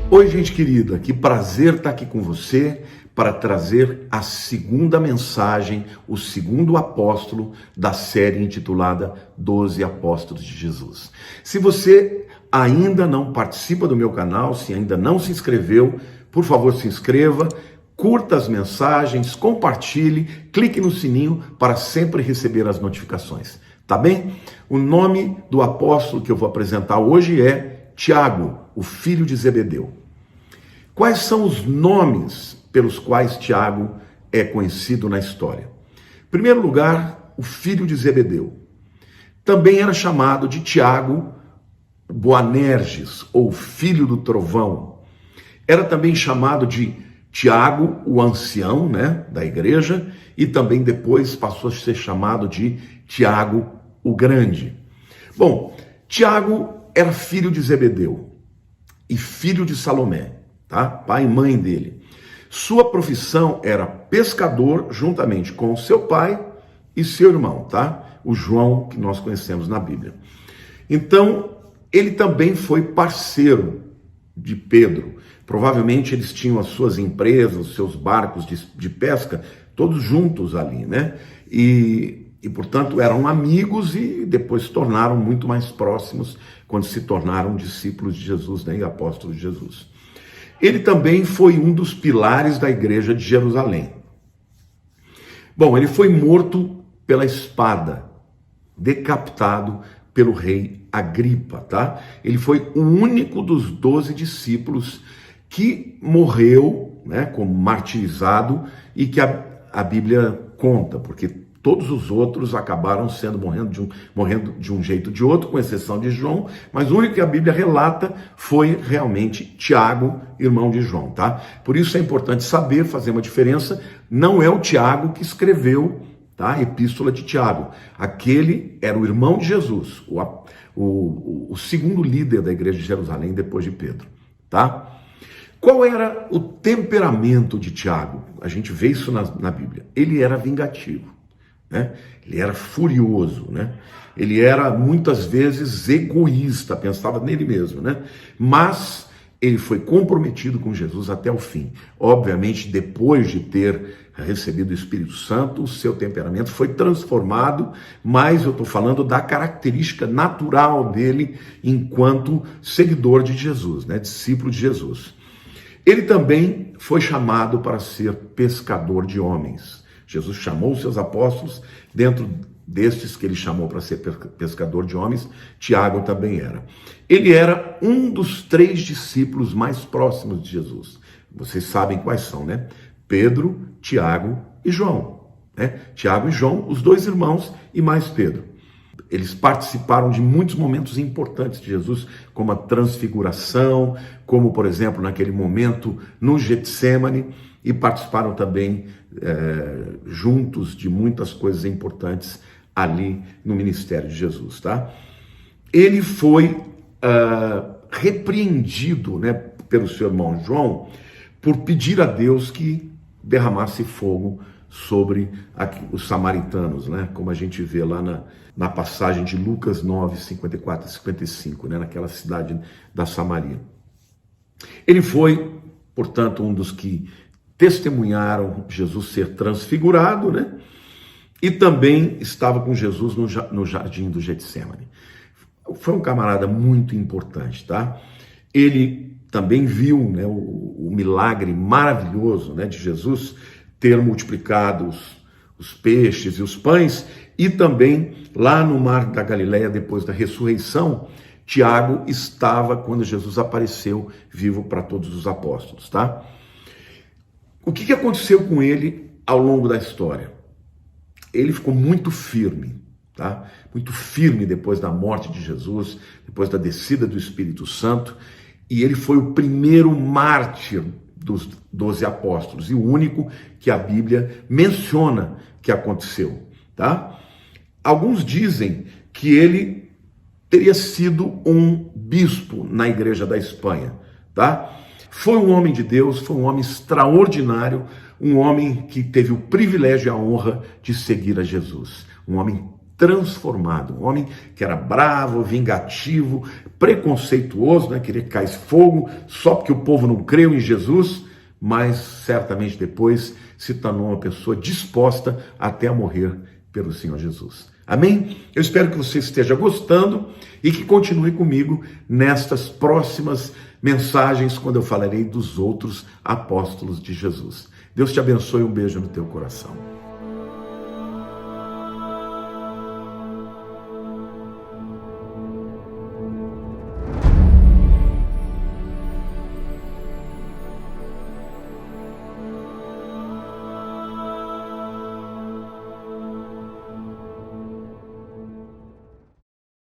Oi, gente querida, que prazer estar aqui com você para trazer a segunda mensagem, o segundo apóstolo da série intitulada 12 Apóstolos de Jesus. Se você ainda não participa do meu canal, se ainda não se inscreveu, por favor se inscreva, curta as mensagens, compartilhe, clique no sininho para sempre receber as notificações, tá bem? O nome do apóstolo que eu vou apresentar hoje é Tiago, o filho de Zebedeu. Quais são os nomes pelos quais Tiago é conhecido na história? Em primeiro lugar, o filho de Zebedeu. Também era chamado de Tiago Boanerges, ou filho do trovão. Era também chamado de Tiago, o ancião, da igreja, e também depois passou a ser chamado de Tiago o Grande. Bom, Tiago era filho de Zebedeu e filho de Salomé, tá? Pai e mãe dele. Sua profissão era pescador, juntamente com seu pai e seu irmão, tá? O João, que nós conhecemos na Bíblia. Então, ele também foi parceiro de Pedro. Provavelmente eles tinham as suas empresas, os seus barcos de pesca, todos juntos ali, E, portanto, eram amigos e depois se tornaram muito mais próximos quando se tornaram discípulos de Jesus, e apóstolos de Jesus. Ele também foi um dos pilares da igreja de Jerusalém. Bom, ele foi morto pela espada, decapitado pelo rei Agripa, tá? Ele foi o único dos 12 discípulos que morreu, como martirizado, e que a Bíblia conta, porque todos os outros acabaram morrendo de um jeito ou de outro, com exceção de João, mas o único que a Bíblia relata foi realmente Tiago, irmão de João, tá? Por isso é importante saber, fazer uma diferença, não é o Tiago que escreveu, tá? A epístola de Tiago. Aquele era o irmão de Jesus, o segundo líder da igreja de Jerusalém depois de Pedro, tá? Qual era o temperamento de Tiago? A gente vê isso na Bíblia. Ele era vingativo. Ele era furioso, Ele era muitas vezes egoísta, pensava nele mesmo, Mas ele foi comprometido com Jesus até o fim. Obviamente, depois de ter recebido o Espírito Santo, o seu temperamento foi transformado, mas eu estou falando da característica natural dele enquanto seguidor de Jesus, discípulo de Jesus. Ele também foi chamado para ser pescador de homens. Jesus chamou os seus apóstolos, dentro destes que ele chamou para ser pescador de homens, Tiago também era. Ele era um dos 3 discípulos mais próximos de Jesus. Vocês sabem quais são, Pedro, Tiago e João. Tiago e João, os 2 irmãos e mais Pedro. Eles participaram de muitos momentos importantes de Jesus, como a transfiguração, como, por exemplo, naquele momento no Getsêmani, e participaram também juntos de muitas coisas importantes ali no ministério de Jesus, tá? Ele foi repreendido, pelo seu irmão João, por pedir a Deus que derramasse fogo sobre os samaritanos, como a gente vê lá na passagem de Lucas 9, 54 e 55, naquela cidade da Samaria. Ele foi, portanto, um dos que testemunharam Jesus ser transfigurado, e também estava com Jesus no jardim do Getsêmani. Foi um camarada muito importante, tá? Ele também viu o milagre maravilhoso de Jesus ter multiplicado os peixes e os pães, e também lá no mar da Galileia, depois da ressurreição, Tiago estava quando Jesus apareceu vivo para todos os apóstolos, tá? O que aconteceu com ele ao longo da história? Ele ficou muito firme, tá? Muito firme depois da morte de Jesus, depois da descida do Espírito Santo, e ele foi o primeiro mártir dos 12 apóstolos, e o único que a Bíblia menciona que aconteceu, tá? Alguns dizem que ele teria sido um bispo na igreja da Espanha, tá? Foi um homem de Deus, foi um homem extraordinário, um homem que teve o privilégio e a honra de seguir a Jesus. Um homem transformado, um homem que era bravo, vingativo, preconceituoso, né? Queria que caísse fogo só porque o povo não creu em Jesus, mas certamente depois se tornou uma pessoa disposta até a morrer pelo Senhor Jesus. Amém? Eu espero que você esteja gostando e que continue comigo nestas próximas mensagens, quando eu falarei dos outros apóstolos de Jesus. Deus te abençoe, um beijo no teu coração.